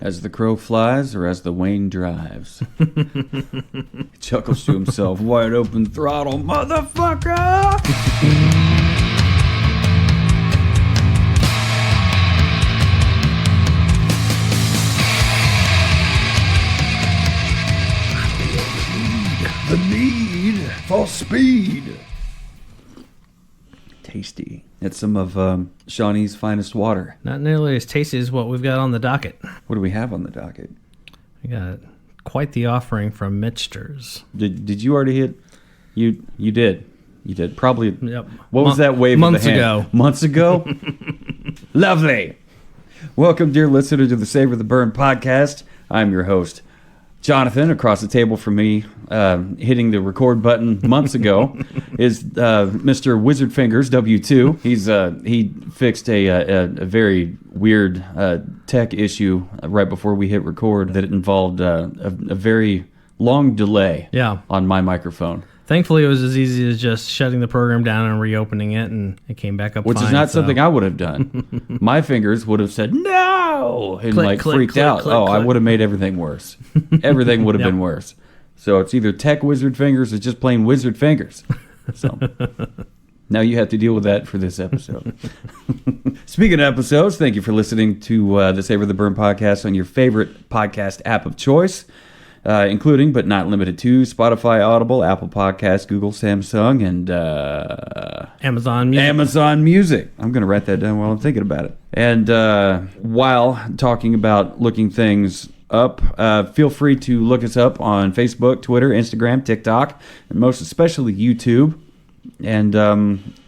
As the crow flies or as the Wayne drives? He chuckles to himself, wide open throttle, motherfucker! The need for speed. Tasty. It's some of Shawnee's finest water. Not nearly as tasty as what we've got on the docket. What do we have on the docket? We got quite the offering from Michter's. Did you already hit? You did. You did. Probably. Yep. What was that wave months of the hand? ago. Months ago? Lovely. Welcome, dear listener, to the Savor the Burn podcast. I'm your host, Jonathan. Across the table from me, hitting the record button months ago, is Mr. Wizard Fingers W2. He fixed a very weird tech issue right before we hit record that involved a very long delay on my microphone. Thankfully, it was as easy as just shutting the program down and reopening it, and it came back up Which fine, is not something I would have done. My fingers would have said, no! And click, freaked click, out. click, I click. would have made everything worse. Everything would have been worse. So it's either tech wizard fingers or just plain wizard fingers. So now you have to deal with that for this episode. Speaking of episodes, thank you for listening to the Savor the Burn podcast on your favorite podcast app of choice. Including, but not limited to, Spotify, Audible, Apple Podcasts, Google, Samsung, and Amazon Music. Amazon Music. I'm going to write that down while I'm thinking about it. And while talking about looking things up, feel free to look us up on Facebook, Twitter, Instagram, TikTok, and most especially YouTube. And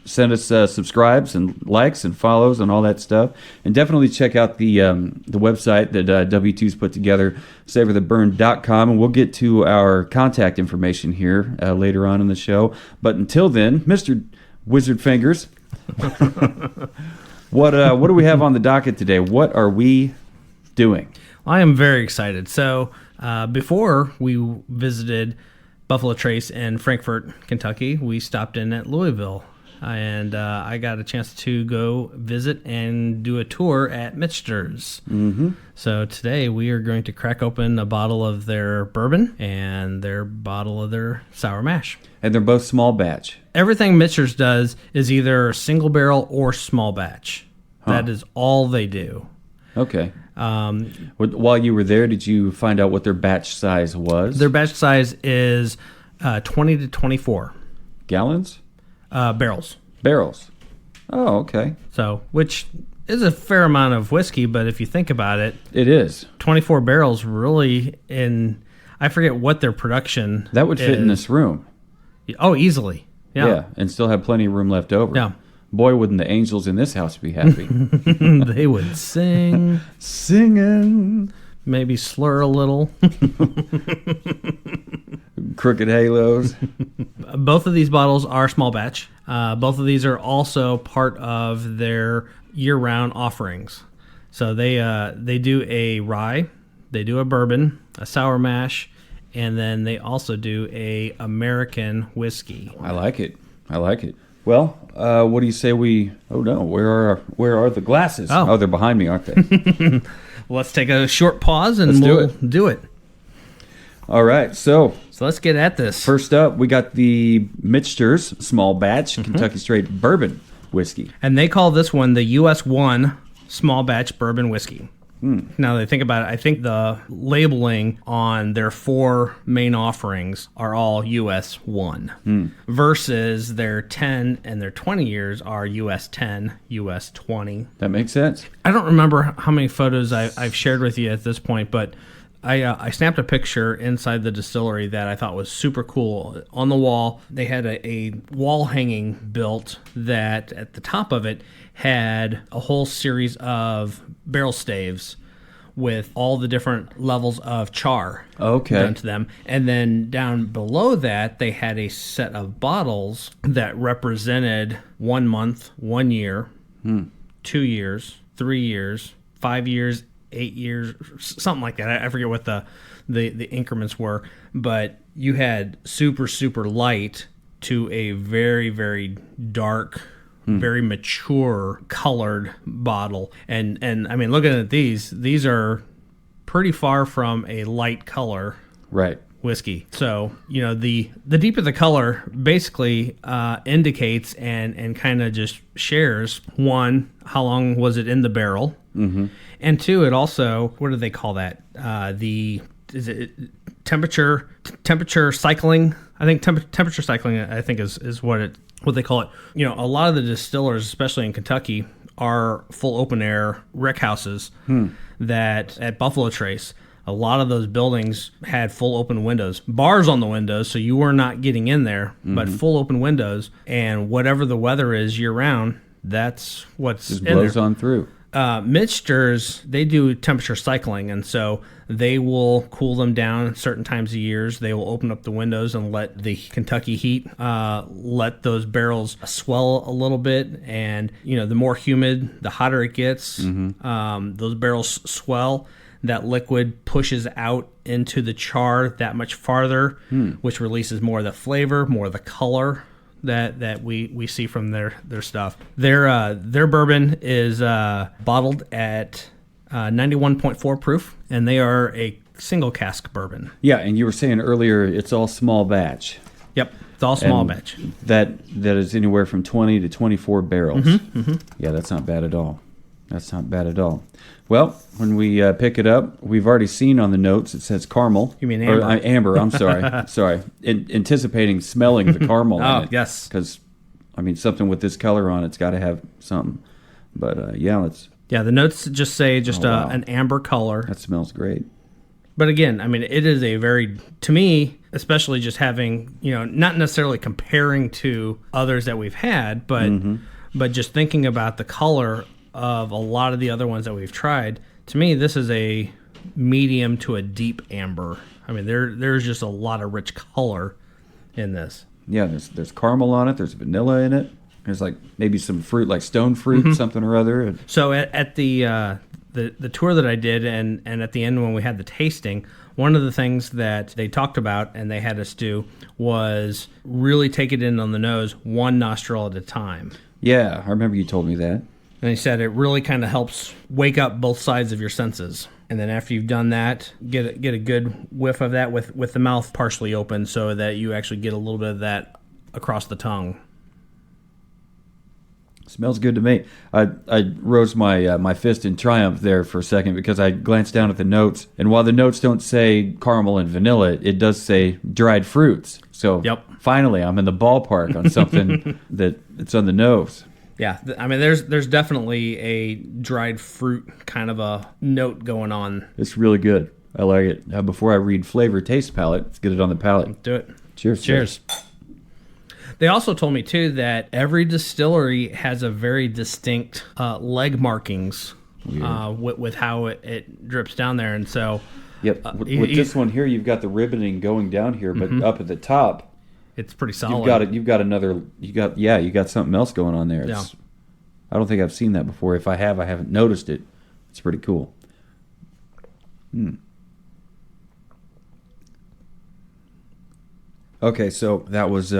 send us subscribes and likes and follows and all that stuff. And definitely check out the website that W2's put together, savortheburn.com. And we'll get to our contact information here later on in the show. But until then, Mr. Wizard Fingers, what do we have on the docket today? What are we doing? I am very excited. So before we visited Buffalo Trace in Frankfort, Kentucky, we stopped in at Louisville, and I got a chance to go visit and do a tour at Michter's. Mm-hmm. So today we are going to crack open a bottle of their bourbon and their bottle of their sour mash. And they're both small batch. Everything Michter's does is either single barrel or small batch. That is all they do. Okay. While you were there, did you find out what their batch size was? Their batch size is 20 to 24. Gallons? Barrels. Barrels. Oh, okay. So, which is a fair amount of whiskey, but if you think about it, it is. 24 barrels really I forget what their production that would fit in this room. Oh, easily. Yeah, and still have plenty of room left over. Yeah. Boy, wouldn't the angels in this house be happy. They would sing. Singing. Maybe slur a little. Crooked halos. Both of these bottles are small batch. Both of these are also part of their year-round offerings. So they do a rye, they do a bourbon, a sour mash, and then they also do a American whiskey. I like it. Well, what do you say we... Oh, no. Where are the glasses? Oh, they're behind me, aren't they? Let's take a short pause and we'll do it. All right. So let's get at this. First up, we got the Michter's small batch Kentucky Straight Bourbon Whiskey. And they call this one the US 1 small batch bourbon whiskey. Now that I think about it, I think the labeling on their 4 main offerings are all US 1 versus their 10 and their 20 years are US 10, US 20. That makes sense. I don't remember how many photos I've shared with you at this point, but I snapped a picture inside the distillery that I thought was super cool. On the wall, they had a wall hanging built that at the top of it had a whole series of barrel staves with all the different levels of char done to them. And then down below that, they had a set of bottles that represented 1 month, 1 year, 2 years, 3 years, 5 years, 8 years, something like that. I forget what the increments were, but you had super, super light to a very, very dark, very mature colored bottle. And I mean, looking at these are pretty far from a light color Right. whiskey. So, the deeper the color basically indicates and kind of just shares, one, how long was it in the barrel? Mm-hmm. And two, it also, what do they call that? Is it temperature cycling? I think temperature cycling, I think is what they call it. A lot of the distillers, especially in Kentucky, are full open air rick houses that at Buffalo Trace, a lot of those buildings had full open windows, bars on the windows, so you were not getting in there, but full open windows, and whatever the weather is year round, that's what's Just in blows there. on through. Michters, they do temperature cycling, and so they will cool them down certain times of years. They will open up the windows and let the Kentucky heat let those barrels swell a little bit, and the more humid, the hotter it gets. Those barrels swell. That liquid pushes out into the char that much farther, which releases more of the flavor, more of the color that we see from their stuff. Their bourbon is bottled at 91.4 proof, and they are a single cask bourbon. Yeah, and you were saying earlier it's all small batch. Yep, it's all small And batch. That is anywhere from 20 to 24 barrels. Yeah, that's not bad at all. Well, when we pick it up, we've already seen on the notes it says caramel. You mean amber? Amber, I'm sorry. Anticipating smelling the caramel in it. Yes. Because, something with this color on it's got to have something. But, let's... Yeah, the notes just say wow. an amber color. That smells great. But again, it is a very, to me, especially just having, not necessarily comparing to others that we've had, but just thinking about the color of a lot of the other ones that we've tried, to me, this is a medium to a deep amber. There's just a lot of rich color in this. Yeah, there's caramel on it. There's vanilla in it. There's like maybe some fruit, like stone fruit, something or other. So at the tour that I did, and at the end when we had the tasting, one of the things that they talked about and they had us do was really take it in on the nose, one nostril at a time. Yeah, I remember you told me that. And he said it really kind of helps wake up both sides of your senses. And then after you've done that, get a good whiff of that with the mouth partially open so that you actually get a little bit of that across the tongue. Smells good to me. I rose my fist in triumph there for a second because I glanced down at the notes. And while the notes don't say caramel and vanilla, it does say dried fruits. So Finally, I'm in the ballpark on something that's on the nose. Yeah, there's definitely a dried fruit kind of a note going on. It's really good. I like it. Before I read flavor, taste palette, let's get it on the palate. Do it. Cheers. Cheers. They also told me, too, that every distillery has a very distinct leg markings with how it drips down there. And so... Yep. With this one here, you've got the ribboning going down here, but up at the top... It's pretty solid. You got something else going on there. I don't think I've seen that before. If I have, I haven't noticed it. It's pretty cool. Okay, so that was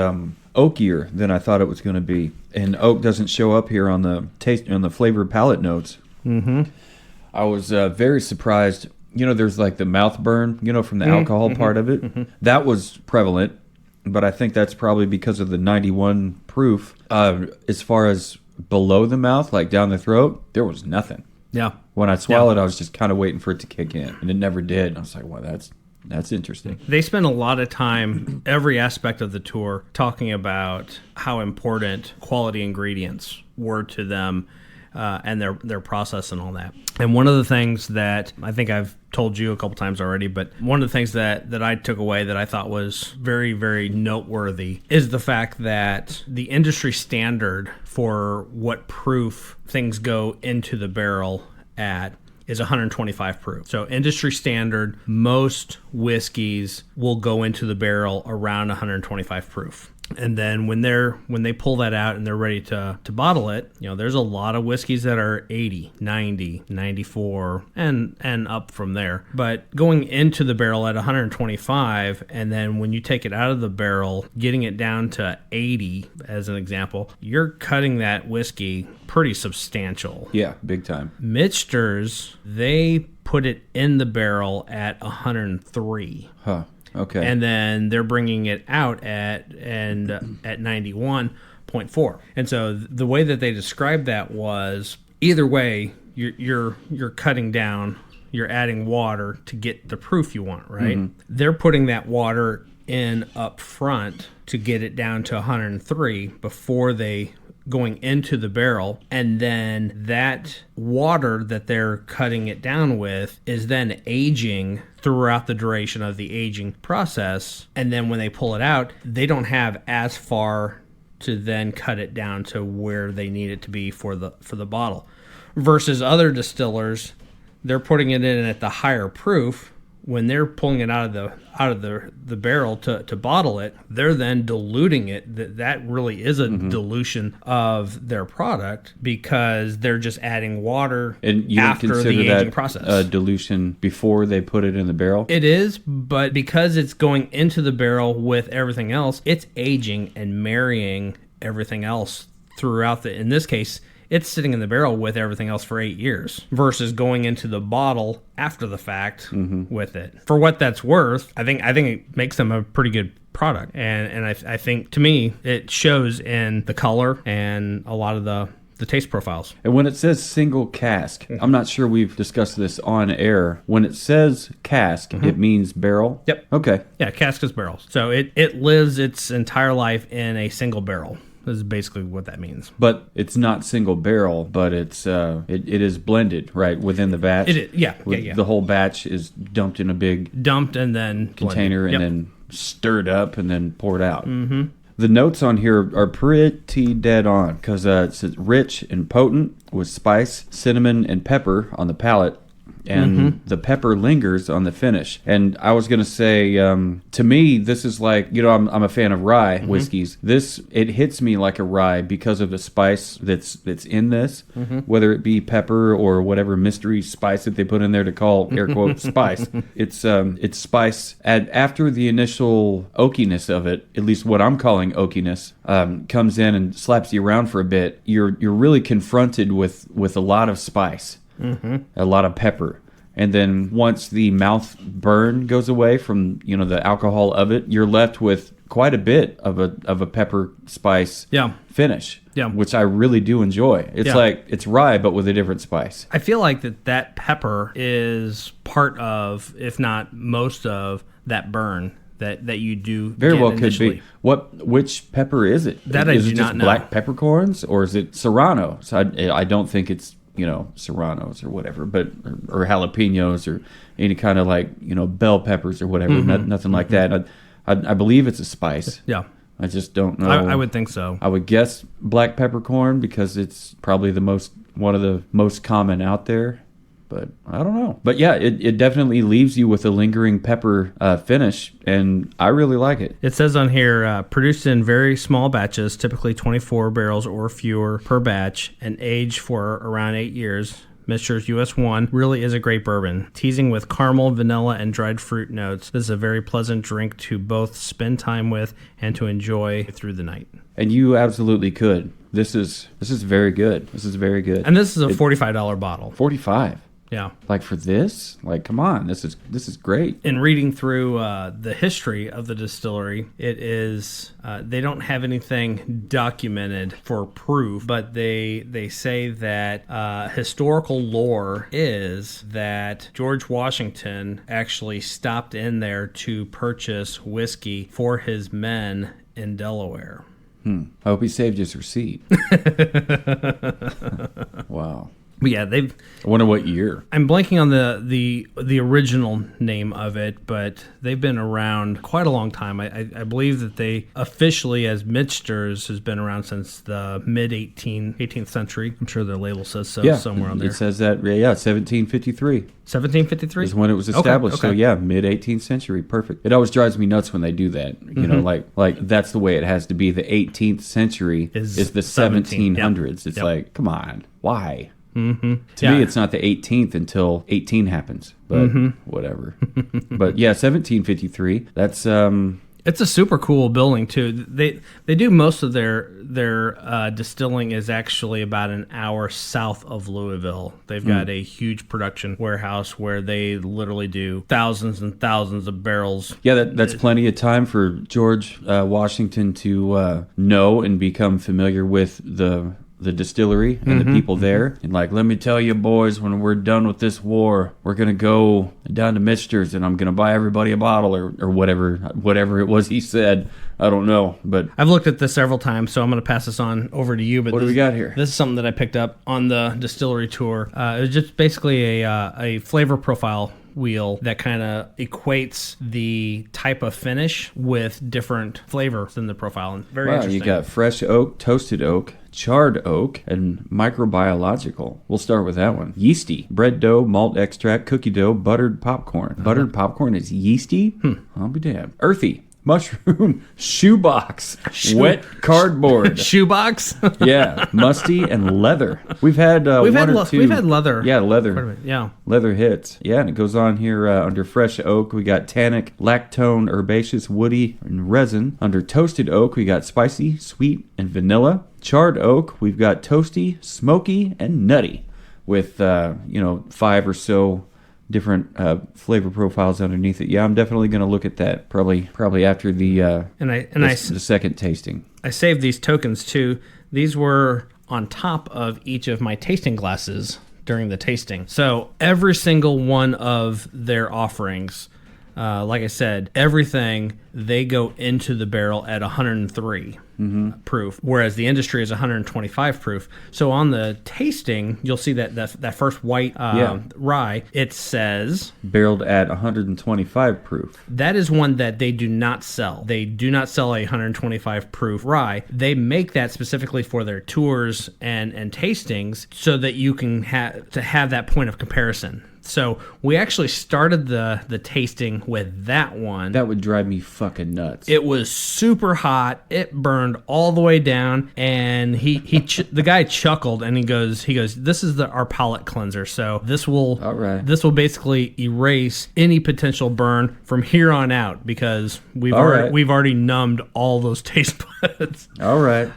oakier than I thought it was going to be, and oak doesn't show up here on the flavor palate notes. I was very surprised. There's like the mouth burn, from the alcohol part of it. That was prevalent. But I think that's probably because of the 91 proof. As far as below the mouth, like down the throat, there was nothing. Yeah. When I swallowed, I was just kind of waiting for it to kick in, and it never did. And I was like, "Wow, that's interesting." They spent a lot of time, every aspect of the tour, talking about how important quality ingredients were to them and their process and all that. And one of the things that I think I've told you a couple times already, but one of the things that I took away that I thought was very, very noteworthy is the fact that the industry standard for what proof things go into the barrel at is 125 proof. So industry standard, most whiskeys will go into the barrel around 125 proof. And then when they pull that out and they're ready to bottle it, there's a lot of whiskeys that are 80, 90, 94, and up from there. But going into the barrel at 125, and then when you take it out of the barrel, getting it down to 80, as an example, you're cutting that whiskey pretty substantial. Yeah, big time. Michters, they put it in the barrel at 103. Huh. Okay. And then they're bringing it out at 91.4. And so the way that they described that was either way, you're cutting down, you're adding water to get the proof you want, right? Mm-hmm. They're putting that water in up front to get it down to 103 before they going into the barrel, and then that water that they're cutting it down with is then aging throughout the duration of the aging process. And then when they pull it out, they don't have as far to then cut it down to where they need it to be for the bottle. Versus other distillers, they're putting it in at the higher proof. When they're pulling it out of the barrel to bottle it, they're then diluting it. That really is a dilution of their product because they're just adding water after the aging process. A dilution before they put it in the barrel? It is, but because it's going into the barrel with everything else, it's aging and marrying everything else throughout in this case, it's sitting in the barrel with everything else for 8 years versus going into the bottle after the fact with it. For what that's worth, I think it makes them a pretty good product. And I think, to me, it shows in the color and a lot of the taste profiles. And when it says single cask, I'm not sure we've discussed this on air. When it says cask, it means barrel? Yep. Okay. Yeah, cask is barrels. So it lives its entire life in a single barrel. This is basically what that means. But it's not single barrel, but it's it is blended, right, within the batch? It is, yeah. The whole batch is dumped in a big and then container and then stirred up and then poured out. Mm-hmm. The notes on here are pretty dead on because it says rich and potent with spice, cinnamon, and pepper on the palate. And the pepper lingers on the finish. And I was going to say, to me, this is like, I'm a fan of rye whiskeys. It hits me like a rye because of the spice that's in this, whether it be pepper or whatever mystery spice that they put in there to call, air quote, spice. It's spice. After the initial oakiness of it, at least what I'm calling oakiness, comes in and slaps you around for a bit, you're really confronted with a lot of spice. A lot of pepper. And then once the mouth burn goes away from the alcohol of it, you're left with quite a bit of a pepper spice finish, which I really do enjoy. It's like it's rye but with a different spice. I feel like that pepper is part of, if not most of, that burn that you do very well initially. Could be. Which pepper is it? That is I it do just not know. Black peppercorns or is it Serrano? So I don't think it's serranos or whatever, or jalapenos or any kind of bell peppers or whatever. Nothing like that. I believe it's a spice. Yeah. I just don't know. I would think so. I would guess black peppercorn because it's probably one of the most common out there. But I don't know. But yeah, it definitely leaves you with a lingering pepper finish, and I really like it. It says on here, produced in very small batches, typically 24 barrels or fewer per batch, and aged for around 8 years. Michter's US 1 really is a great bourbon. Teasing with caramel, vanilla, and dried fruit notes. This is a very pleasant drink to both spend time with and to enjoy through the night. And you absolutely could. This is very good. This is very good. And this is a $45 bottle. 45. Yeah. Like for this? Like, come on. This is great. In reading through the history of the distillery, it is, they don't have anything documented for proof, but they say that historical lore is that George Washington actually stopped in there to purchase whiskey for his men in Delaware. I hope he saved his receipt. Wow. But yeah, I wonder what year. I'm blanking on the original name of it, but they've been around quite a long time. I believe that they officially, as Michter's, has been around since the mid-18th century. I'm sure their label says so somewhere on there. It says that, 1753. 1753 is when it was established. Okay. So yeah, mid-18th century. Perfect. It always drives me nuts when they do that. Like that's the way it has to be. The 18th century is the 1700s. It's like, come on, why? To me, it's not the 18th until 18 happens, but whatever. But yeah, 1753. That's It's a super cool building too. They do most of their distilling is actually about an hour south of Louisville. They've got a huge production warehouse where they literally do thousands and thousands of barrels. Yeah, that's plenty of time for George Washington to know and become familiar with the distillery and the people there. And like, let me tell you, boys, when we're done with this war, we're going to go down to Michter's and I'm going to buy everybody a bottle or whatever it was he said. I don't know, but I've looked at this several times, so I'm going to pass this on over to you. But what do we got here? This is something that I picked up on the distillery tour. It was just basically a flavor profile wheel that kind of equates the type of finish with different flavors in the profile. And very interesting. You got fresh oak, toasted oak, charred oak, and microbiological. We'll start with that one. Yeasty, bread dough, malt extract, cookie dough, buttered popcorn. Buttered popcorn is yeasty? I'll be damned. Earthy, mushroom, shoebox, wet cardboard. Shoebox? Yeah, musty and leather. We've had we've one had or two. We've had leather. Yeah, leather. Yeah. Leather hits. Yeah, and it goes on here under fresh oak. We got tannic, lactone, herbaceous, woody, and resin. Under toasted oak, we got spicy, sweet, and vanilla. Charred oak, we've got toasty, smoky, and nutty, with 5 or so different flavor profiles underneath it. Yeah, I'm definitely going to look at that probably after the the second tasting. I saved these tokens too. These were on top of each of my tasting glasses during the tasting. So every single one of their offerings, like I said, everything, they go into the barrel at 103 proof, whereas the industry is 125 proof. So on the tasting, you'll see that first white rye, it says barreled at 125 proof. That is one that they do not sell. They do not sell a 125 proof rye. They make that specifically for their tours and tastings so that you can have that point of comparison. So we actually started the tasting with that one. That would drive me fucking nuts. It was super hot. It burned all the way down, and the guy chuckled and he goes, "This is our palate cleanser. So this will basically erase any potential burn from here on out because we've already numbed all those taste buds." All right.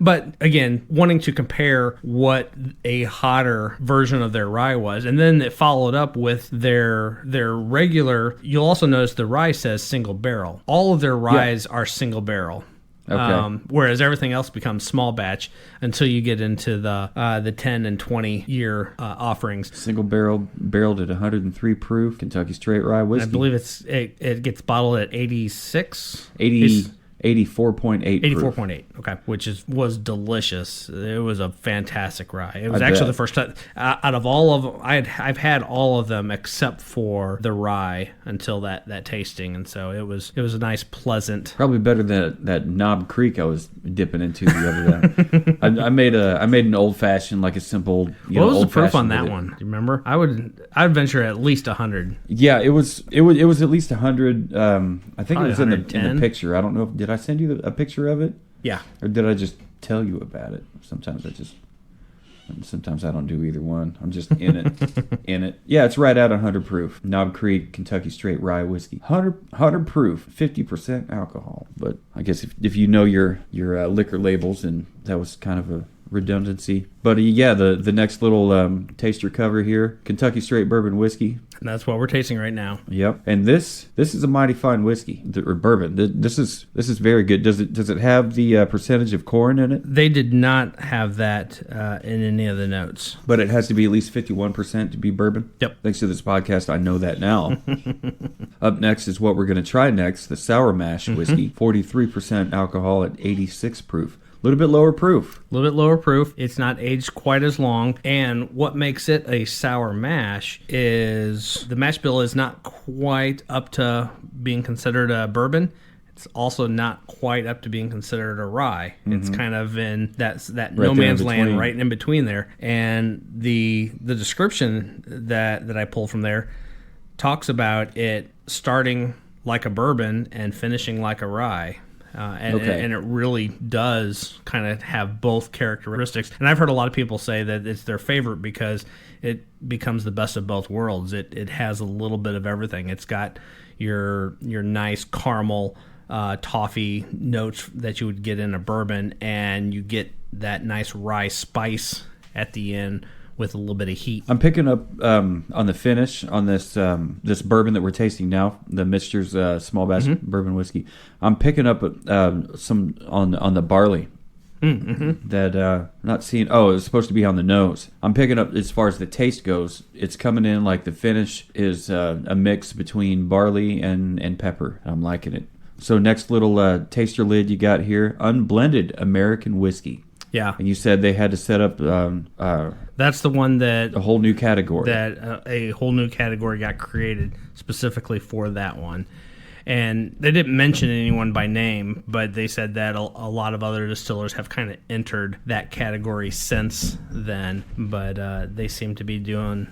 But again, wanting to compare what a hotter version of their rye was, and then it followed up with their regular. You'll also notice the rye says single barrel. All of their ryes are single barrel. Okay. Whereas everything else becomes small batch until you get into the 10 and 20 year offerings. Single barreled at 103 proof Kentucky straight rye whiskey. I believe it gets bottled at 86. 84.8 84.8, okay, which was delicious. It was a fantastic rye. It was actually the first time out of all of them. I've had all of them except for the rye until that tasting, and so it was a nice, pleasant. Probably better than that Knob Creek I was dipping into the other day. I made an old fashioned, like a simple. What was the proof on that one? Do you remember? I'd venture at least 100. Yeah, it was at least 100. I think it was in the picture. I don't know. Did I send you a picture of it? Yeah. Or did I just tell you about it? Sometimes I don't do either one. I'm just in it. Yeah, it's right at 100 proof. Knob Creek, Kentucky straight rye whiskey. 100 proof, 50% alcohol. But I guess if you know your liquor labels, and that was kind of a redundancy. But the next little taster cover here, Kentucky straight bourbon whiskey. And that's what we're tasting right now. Yep. And this is a mighty fine whiskey or bourbon. This is very good. Does it have the percentage of corn in it? They did not have that in any of the notes. But it has to be at least 51% to be bourbon. Yep. Thanks to this podcast, I know that now. Up next is what we're going to try next, the Sour Mash whiskey, 43% alcohol at 86 proof. A little bit lower proof. It's not aged quite as long. And what makes it a sour mash is the mash bill is not quite up to being considered a bourbon. It's also not quite up to being considered a rye. It's kind of in that right no man's land right in between there. And the description that I pulled from there talks about it starting like a bourbon and finishing like a rye. And it really does kind of have both characteristics. And I've heard a lot of people say that it's their favorite because it becomes the best of both worlds. It has a little bit of everything. It's got your nice caramel toffee notes that you would get in a bourbon, and you get that nice rye spice at the end with a little bit of heat. I'm picking up on the finish on this this bourbon that we're tasting now, the Michter's small batch bourbon whiskey. I'm picking up some on the barley. That not seeing. Oh, it was supposed to be on the nose. I'm picking up as far as the taste goes. It's coming in like the finish is a mix between barley and pepper. I'm liking it. So next little taster lid you got here, unblended American whiskey. Yeah, and you said they had to set up. That's the one that a whole new category. That a whole new category got created specifically for that one. And they didn't mention anyone by name, but they said that a lot of other distillers have kind of entered that category since then. But they seem to be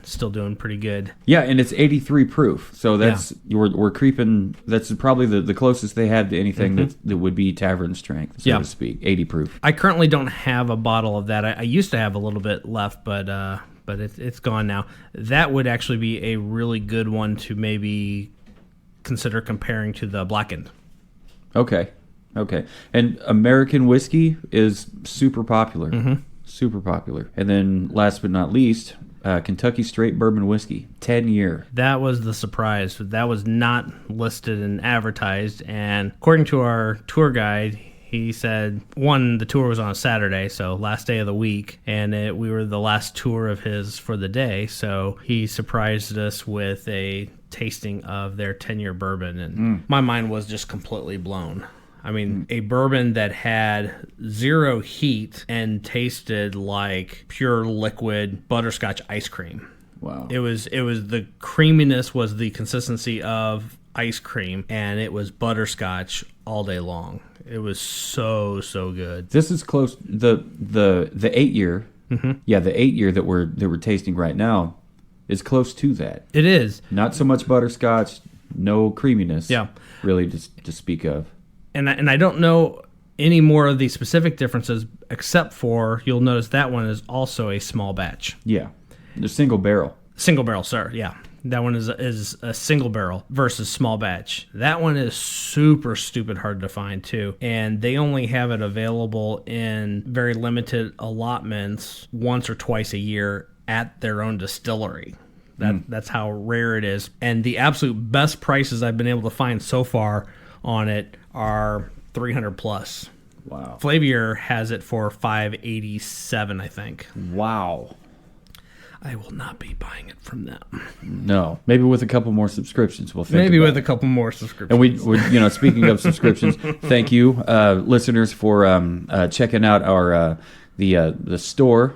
still doing pretty good. Yeah, and it's 83 proof, so that's we're creeping. That's probably the closest they had to anything that would be tavern strength, so to speak. 80 proof. I currently don't have a bottle of that. I used to have a little bit left, but it's gone now. That would actually be a really good one to maybe consider comparing to the blackened. Okay. And American whiskey is super popular. Super popular. And then last but not least, Kentucky Straight Bourbon Whiskey, 10-year. That was the surprise. That was not listed and advertised. And according to our tour guide, he said, the tour was on a Saturday, so last day of the week, and we were the last tour of his for the day, so he surprised us with a tasting of their 10-year bourbon, and my mind was just completely blown. I mean, a bourbon that had 0 heat and tasted like pure liquid butterscotch ice cream. Wow. It was the creaminess was the consistency of ice cream, and it was butterscotch all day long. It was so good. This is close. The 8-year. Yeah, the 8-year that we're tasting right now is close to that. It is. Not so much butterscotch, no creaminess. Yeah. Really to speak of. And I don't know any more of the specific differences, except for you'll notice that one is also a small batch. Yeah. The single barrel. Single barrel, sir. Yeah. That one is a single barrel versus small batch. That one is super stupid hard to find too. And they only have it available in very limited allotments once or twice a year at their own distillery. That's how rare it is. And the absolute best prices I've been able to find so far on it are $300 plus. Wow. Flavier has it for $587, I think. Wow. I will not be buying it from them. No, maybe with a couple more subscriptions, we'll think. Maybe about with it. a couple more subscriptions. And we speaking of subscriptions, thank you, listeners, for checking out our the store.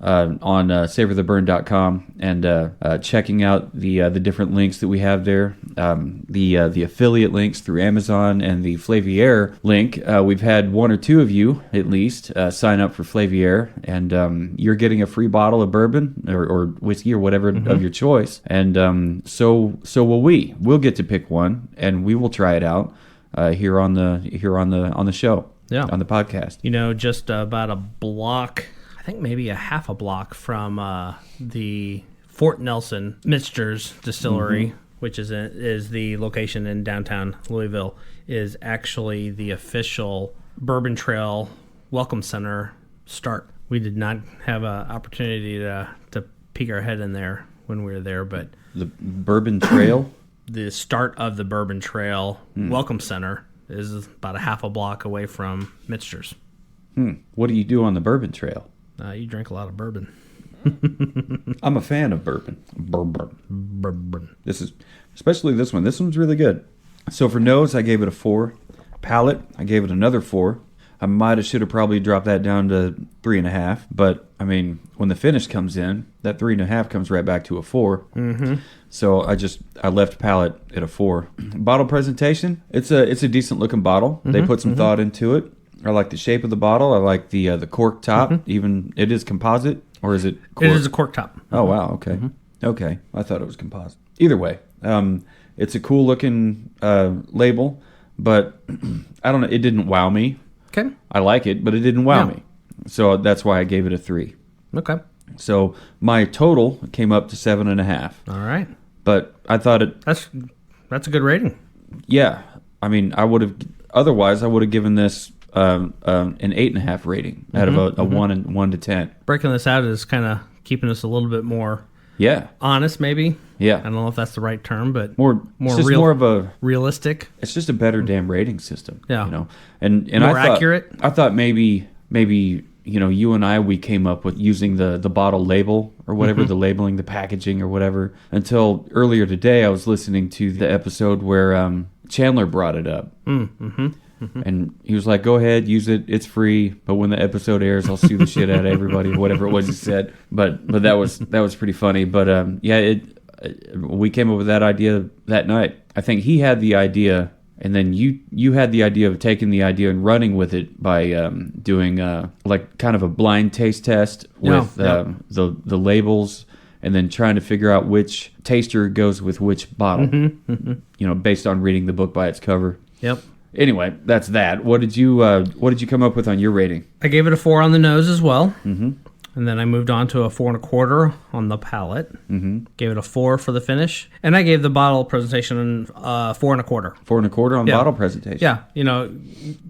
On savortheburn.com and checking out the different links that we have there, the affiliate links through Amazon and the Flavier link. We've had 1 or 2 of you at least sign up for Flavier, and you're getting a free bottle of bourbon or whiskey or whatever of your choice. And so will we. We'll get to pick one, and we will try it out here on the show, on the podcast. Just about a block. I think maybe a half a block from the Fort Nelson Michter's distillery, which is the location in downtown Louisville, is actually the official Bourbon Trail Welcome Center start. We did not have an opportunity to peek our head in there when we were there, but the Bourbon Trail, the start of the Bourbon Trail Welcome Center is about a half a block away from Michter's. What do you do on the Bourbon Trail? You drink a lot of bourbon. I'm a fan of bourbon. Bourbon. This is, especially this one. This one's really good. So for nose, I gave it a 4. Palate, I gave it another 4. I should have probably dropped that down to 3.5. But I mean, when the finish comes in, that 3.5 comes right back to a 4. So I left palate at a 4. Bottle presentation, it's a decent looking bottle. They put some thought into it. I like the shape of the bottle. I like the cork top. Even it is composite, or is it cork? It is a cork top. Oh wow, okay. Okay. I thought it was composite. Either way, it's a cool looking label, but I don't know, it didn't wow me. Okay. I like it, but it didn't wow me. So that's why I gave it a 3. Okay. So my total came up to 7.5. All right. But I thought that's a good rating. Yeah. I mean, otherwise I would have given this an 8.5 rating out of a 1 to 10. Breaking this out is kind of keeping us a little bit more honest, maybe. Yeah. I don't know if that's the right term, but more of a realistic. It's just a better damn rating system. Yeah. You know, and more accurate. I thought maybe you and we came up with using the bottle label or whatever, the labeling, the packaging or whatever. Until earlier today, I was listening to the episode where Chandler brought it up. And he was like, "Go ahead, use it. It's free. But when the episode airs, I'll sue the shit out of everybody." Whatever it was he said. But that was pretty funny. But we came up with that idea that night. I think he had the idea, and then you had the idea of taking the idea and running with it by doing like kind of a blind taste test with the labels, and then trying to figure out which taster goes with which bottle. Based on reading the book by its cover. Yep. Anyway, that's that. What did you come up with on your rating? I gave it a 4 on the nose as well. And then I moved on to a 4.25 on the palate. Gave it a 4 for the finish, and I gave the bottle presentation 4.25. 4.25 on bottle presentation. Yeah,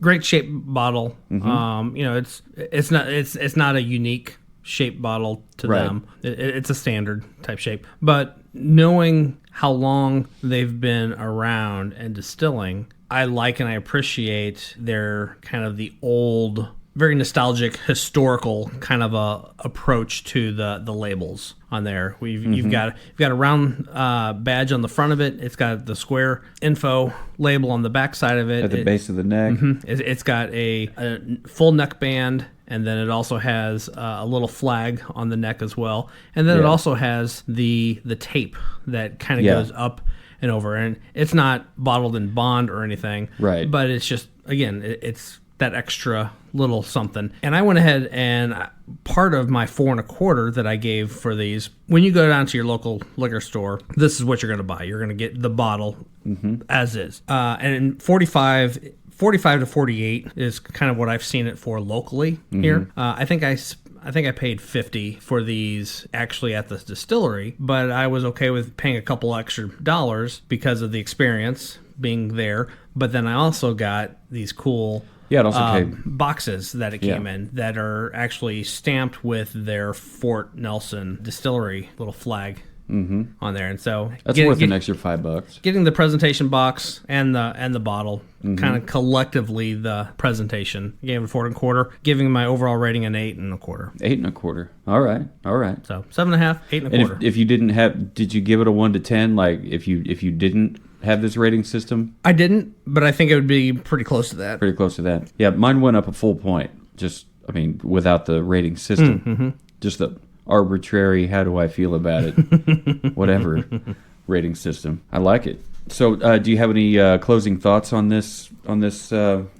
great shaped bottle. It's not a unique shaped bottle to them. It's a standard type shape, but knowing how long they've been around and distilling, I like and I appreciate their kind of the old, very nostalgic, historical kind of a approach to the labels on there. You've got a round badge on the front of it. It's got the square info label on the back side of it. At the base of the neck. It's got a full neck band, and then it also has a little flag on the neck as well. And then it also has the tape that kind of goes up and over. And it's not bottled in bond or anything. Right. But it's just, again, it's that extra little something. And I went ahead and part of my 4.25 that I gave for these, when you go down to your local liquor store, this is what you're going to buy. You're going to get the bottle as is. And 45 to 48 is kind of what I've seen it for locally here. I think I paid $50 for these actually at the distillery, but I was okay with paying a couple extra dollars because of the experience being there. But then I also got these cool boxes that it came in that are actually stamped with their Fort Nelson distillery little flag on there, and so that's worth an extra $5. Getting the presentation box and the bottle, kind of collectively the presentation, gave it a 4.25, giving my overall rating an 8.25. 8.25. All right. So 7.5, 8.25. And if you didn't have, did you give it a 1 to 10? Like if you didn't have this rating system? I didn't, but I think it would be pretty close to that. Pretty close to that. Yeah, mine went up a full point. Without the rating system, just the arbitrary, how do I feel about it, whatever rating system. I like it. So do you have any closing thoughts on this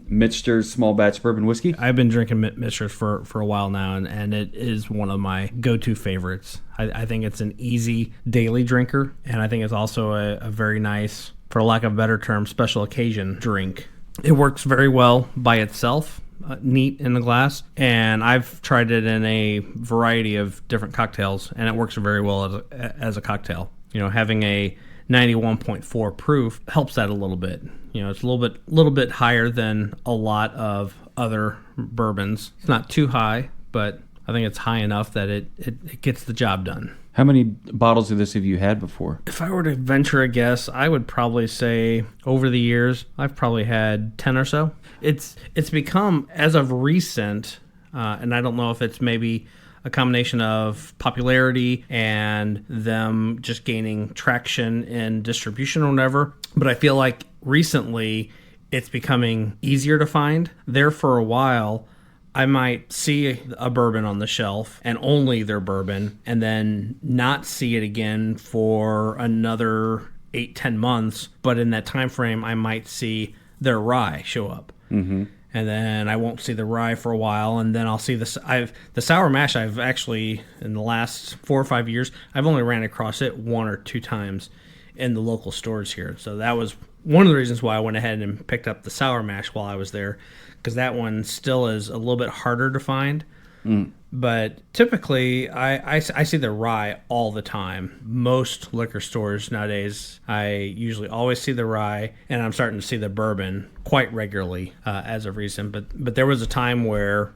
Michter's small batch bourbon whiskey? I've been drinking Michter's for a while now, and it is one of my go-to favorites. I think it's an easy daily drinker, and I think it's also a very nice, for lack of a better term, special occasion drink. It works very well by itself. Neat in the glass, and I've tried it in a variety of different cocktails, and it works very well as a cocktail. Having a 91.4 proof helps that a little bit. It's a little bit higher than a lot of other bourbons. It's not too high, but I think it's high enough that it gets the job done. How many bottles of this have you had before? If I were to venture a guess, I would probably say over the years, I've probably had 10 or so. It's become, as of recent, and I don't know if it's maybe a combination of popularity and them just gaining traction in distribution or whatever, but I feel like recently it's becoming easier to find. There for a while, I might see a bourbon on the shelf and only their bourbon, and then not see it again for another 8-10 months. But in that time frame, I might see their rye show up. And then I won't see the rye for a while, and then I'll see the sour mash. I've actually, in the last 4 or 5 years, I've only ran across it 1 or 2 times in the local stores here. So that was one of the reasons why I went ahead and picked up the sour mash while I was there, because that one still is a little bit harder to find. But typically, I see the rye all the time. Most liquor stores nowadays, I usually always see the rye, and I'm starting to see the bourbon quite regularly as of recent. But there was a time where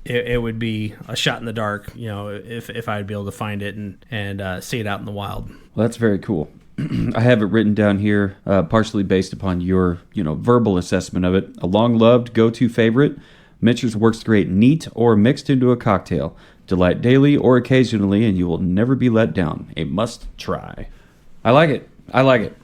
it would be a shot in the dark, if I'd be able to find it and see it out in the wild. Well, that's very cool. I have it written down here, partially based upon your, verbal assessment of it. A long-loved go-to favorite. Michter's works great neat or mixed into a cocktail. Delight daily or occasionally, and you will never be let down. A must try. I like it.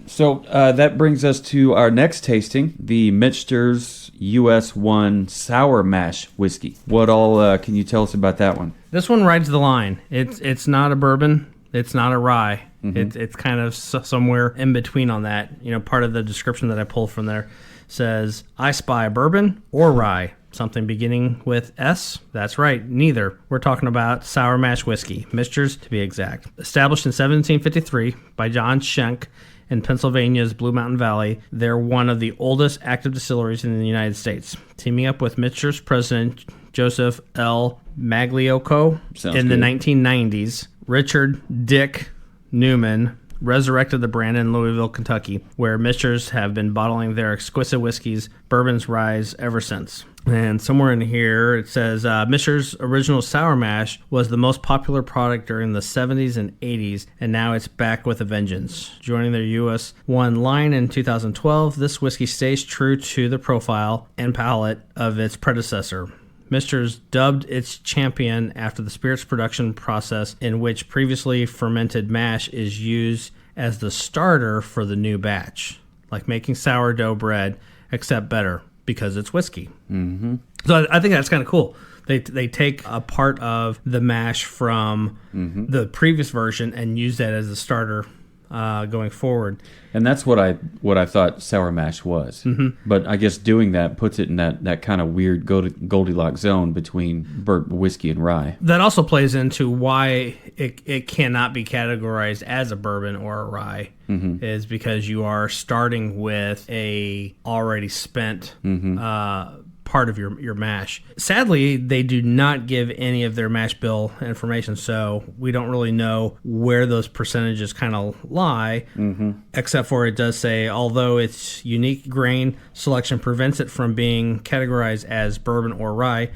So that brings us to our next tasting, the Michter's US 1 Sour Mash Whiskey. What all can you tell us about that one? This one rides the line. It's not a bourbon. It's not a rye. It's kind of somewhere in between on that. Part of the description that I pulled from there says, I spy bourbon or rye. Something beginning with S? That's right, neither. We're talking about Sour Mash Whiskey, Michter's to be exact. Established in 1753 by John Schenck in Pennsylvania's Blue Mountain Valley, they're one of the oldest active distilleries in the United States. Teaming up with Michter's president, Joseph L. Magliocco, in the 1990s, Richard Dick Newman resurrected the brand in Louisville, Kentucky, where Michter's have been bottling their exquisite whiskeys, bourbons, ryes ever since. And somewhere in here it says Michter's original Sour Mash was the most popular product during the 70s and 80s, and now it's back with a vengeance. Joining their US 1 line in 2012, this whiskey stays true to the profile and palate of its predecessor. Michter's dubbed its champion after the spirits production process in which previously fermented mash is used as the starter for the new batch, like making sourdough bread, except better because it's whiskey. Mm-hmm. So I think that's kind of cool. They take a part of the mash from the previous version and use that as a starter going forward. And that's what I thought sour mash was. But I guess doing that puts it in that kind of weird Goldilocks zone between whiskey and rye. That also plays into why it cannot be categorized as a bourbon or a rye, is because you are starting with a already spent part of your mash. Sadly, they do not give any of their mash bill information, so we don't really know where those percentages kind of lie, except for it does say, although its unique grain selection prevents it from being categorized as bourbon or rye,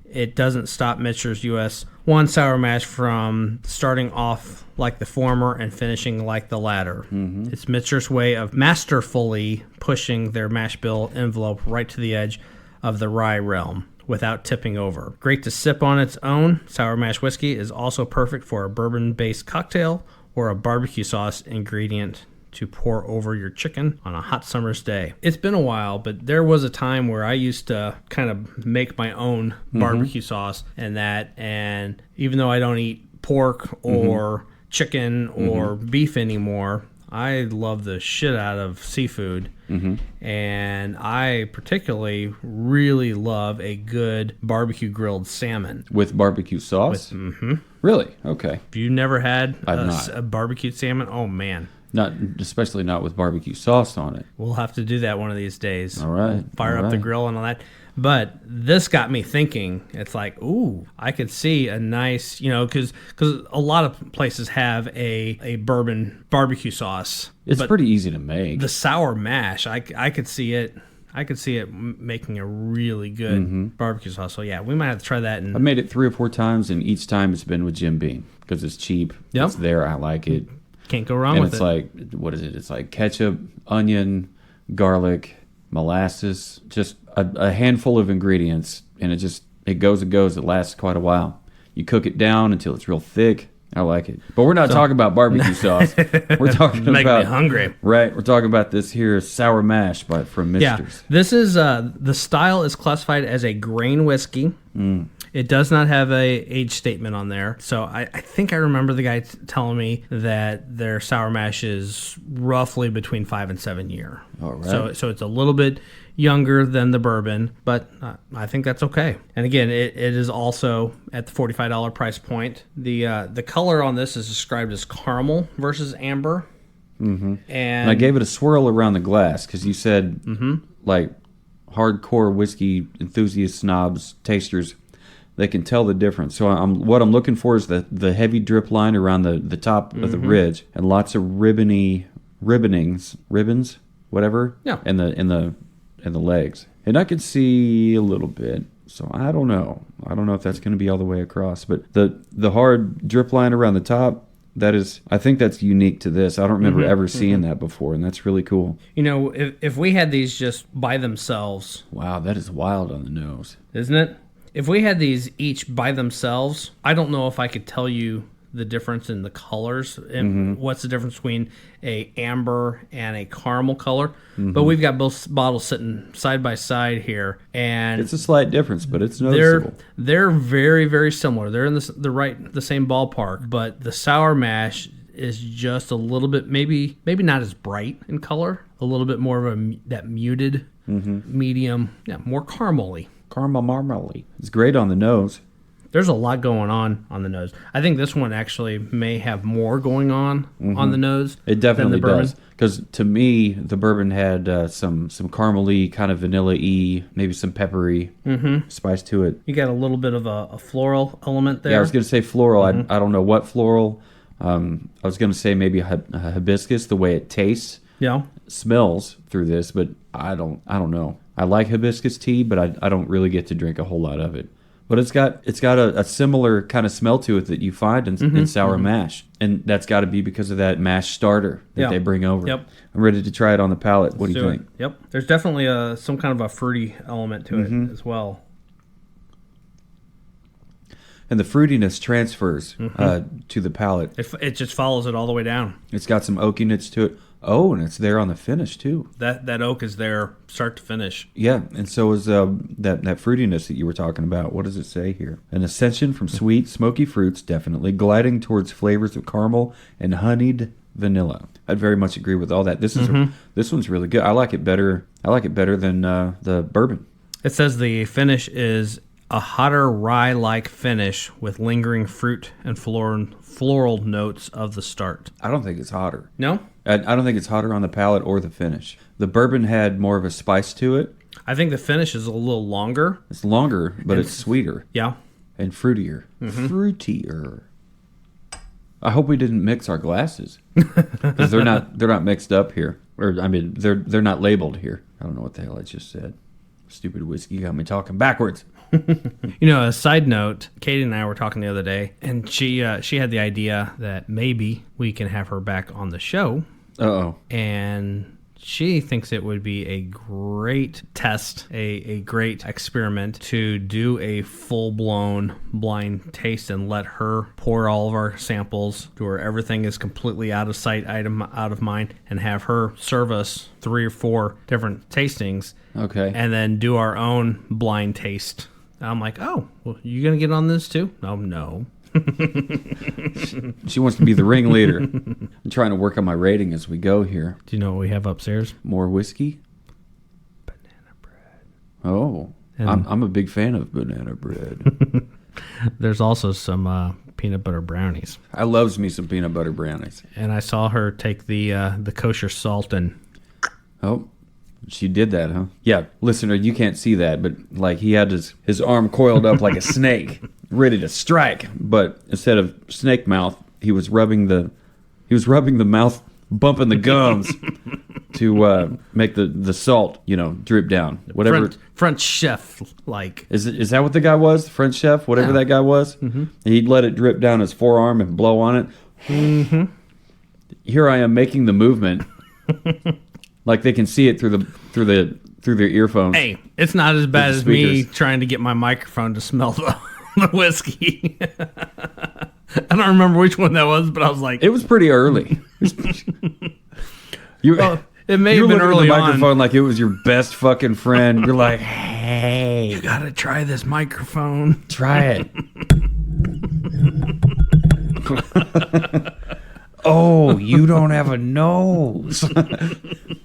it doesn't stop Michter's US 1 Sour Mash from starting off like the former and finishing like the latter. It's Michter's way of masterfully pushing their mash bill envelope right to the edge of the rye realm without tipping over. Great to sip on its own, Sour Mash Whiskey is also perfect for a bourbon-based cocktail or a barbecue sauce ingredient to pour over your chicken on a hot summer's day. It's been a while, but there was a time where I used to kind of make my own barbecue sauce and even though I don't eat pork or chicken or beef anymore, I love the shit out of seafood, and I particularly really love a good barbecue grilled salmon. With barbecue sauce? Really? Okay. If you never had not. a barbecued salmon, oh man. Especially not with barbecue sauce on it. We'll have to do that one of these days. All right. We'll fire up the grill and all that. But this got me thinking. It's like, ooh, I could see a nice, because a lot of places have a bourbon barbecue sauce. It's pretty easy to make. The sour mash, I could see it. I could see it making a really good barbecue sauce. So yeah, we might have to try that. I've made it 3 or 4 times, and each time it's been with Jim Beam because it's cheap. Yep. It's there. I like it. Can't go wrong with it. And it's like, what is it? It's like ketchup, onion, garlic, molasses, just a handful of ingredients, and it goes and goes. It lasts quite a while. You cook it down until it's real thick. I like it. But we're not talking about barbecue sauce. We're talking Make about... me hungry. Right. We're talking about this here sour mash from Michter's. Yeah. This is... the style is classified as a grain whiskey. It does not have a age statement on there. So I think I remember the guy telling me that their sour mash is roughly between 5 and 7 year. All right. So it's a little bit younger than the bourbon, but I think that's okay. And again, it is also at the $45 price point. The color on this is described as caramel versus amber. And I gave it a swirl around the glass because you said like hardcore whiskey enthusiasts, snobs, tasters they can tell the difference. So what I'm looking for is the heavy drip line around the top of the ridge, and lots of ribbons, whatever. Yeah. And the legs. And I can see a little bit. So I don't know. I don't know if that's going to be all the way across, but the hard drip line around the top, I think that's unique to this. I don't remember ever seeing that before, and that's really cool. You know, if we had these just by themselves. Wow, that is wild on the nose. Isn't it? If we had these each by themselves, I don't know if I could tell you the difference in the colors and what's the difference between a amber and a caramel color. But we've got both bottles sitting side by side here, and it's a slight difference, but it's noticeable. They're very, very similar. They're in the same ballpark, but the sour mash is just a little bit maybe not as bright in color, a little bit more of that muted medium, more caramely. Caramel marmalade. It's great on the nose. There's a lot going on the nose. I think this one actually may have more going on the nose. It definitely does. Because to me, the bourbon had some caramely, kind of vanilla-y, maybe some peppery spice to it. You got a little bit of a floral element there. Yeah, I was going to say floral. I don't know what floral. I was going to say maybe a hibiscus, the way it tastes. Yeah. Smells through this, but I don't know. I like hibiscus tea, but I don't really get to drink a whole lot of it. But it's got a similar kind of smell to it that you find in sour mash, and that's got to be because of that mash starter that they bring over. Yep. I'm ready to try it on the palate. What do you think? Yep. There's definitely some kind of a fruity element to it as well. And the fruitiness transfers to the palate. It just follows it all the way down. It's got some oakiness to it. Oh, and it's there on the finish, too. That oak is there start to finish. Yeah, and so is that fruitiness that you were talking about. What does it say here? An ascension from sweet, smoky fruits, definitely, gliding towards flavors of caramel and honeyed vanilla. I'd very much agree with all that. This one's really good. I like it better than the bourbon. It says the finish is a hotter rye-like finish with lingering fruit and floral notes of the start. I don't think it's hotter. No? I don't think it's hotter on the palate or the finish. The bourbon had more of a spice to it. I think the finish is a little longer. It's longer, but it's sweeter. Yeah. And fruitier. Fruitier. I hope we didn't mix our glasses. Because they're not mixed up here. Or, I mean, they're not labeled here. I don't know what the hell I just said. Stupid whiskey got me talking backwards. You know, a side note, Katie and I were talking the other day, and she had the idea that maybe we can have her back on the show. Uh-oh. And she thinks it would be a great test, a great experiment to do a full-blown blind taste and let her pour all of our samples to where everything is completely out of sight, out of mind, and have her serve us 3 or 4 different tastings. Okay. And then do our own blind taste. I'm like, oh, well, you going to get on this too? No. She wants to be the ringleader. I'm trying to work on my rating as we go here. Do you know what we have upstairs? More whiskey? Banana bread. Oh, I'm a big fan of banana bread. There's also some peanut butter brownies. I loves me some peanut butter brownies. And I saw her take the kosher salt and... Oh, she did that, huh? Yeah, listener, you can't see that, but like he had his arm coiled up like a snake, ready to strike. But instead of snake mouth, he was rubbing the mouth, bumping the gums to make the salt, drip down. Whatever. French chef like. Is that what the guy was? The French chef, whatever that guy was. Mm-hmm. He'd let it drip down his forearm and blow on it. Mm-hmm. Here I am making the movement. Like they can see it through their earphones. Hey, it's not as bad as me trying to get my microphone to smell the whiskey. I don't remember which one that was, but I was like, it was pretty early. It may have been early on. On. Microphone like it was your best fucking friend. You're like, hey, you gotta try this microphone. Try it. Oh, you don't have a nose.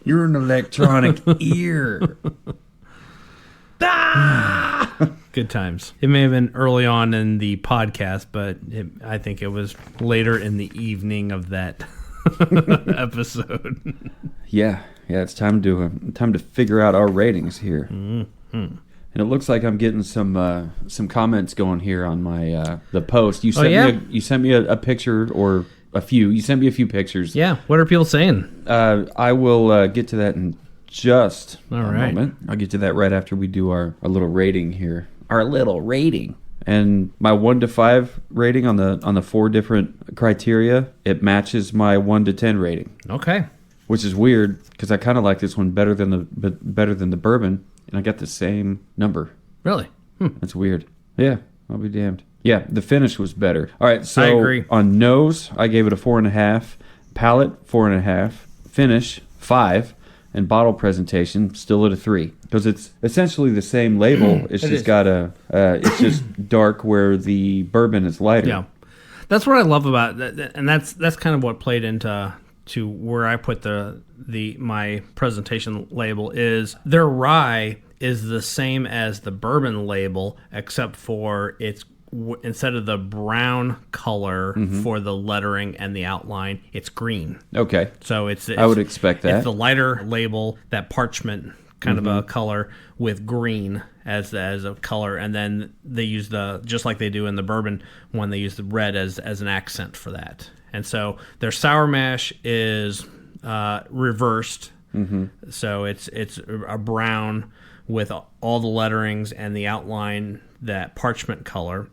You're an electronic ear. Good times. It may have been early on in the podcast, but I think it was later in the evening of that episode. Yeah, it's time to figure out our ratings here. Mm-hmm. And it looks like I'm getting some comments going here on my the post. You sent you sent me a picture or a few. You sent me a few pictures. Yeah. What are people saying? I will get to that in just a moment. I'll get to that right after we do our little rating here. Our little rating. And my 1 to 5 rating on the 4 different criteria, it matches my 1 to 10 rating. Okay. Which is weird because I kind of like this one better than the bourbon, and I got the same number. Really? That's weird. Yeah, I'll be damned. Yeah, the finish was better. All right, so I agree. On nose, I gave it a 4.5. Palate, 4.5. Finish, 5. And bottle presentation, still at a 3. Because it's essentially the same label. It's just got it's just dark where the bourbon is lighter. Yeah, that's what I love about that, and that's kind of what played into where I put my presentation label is their rye is the same as the bourbon label, except for it's instead of the brown color for the lettering and the outline, it's green. Okay. So it's I would expect that. It's the lighter label, that parchment kind of a color with green as a color, and then they use just like they do in the bourbon one, they use the red as an accent for that. And so their sour mash is reversed. So it's a brown with all the letterings and the outline, that parchment color.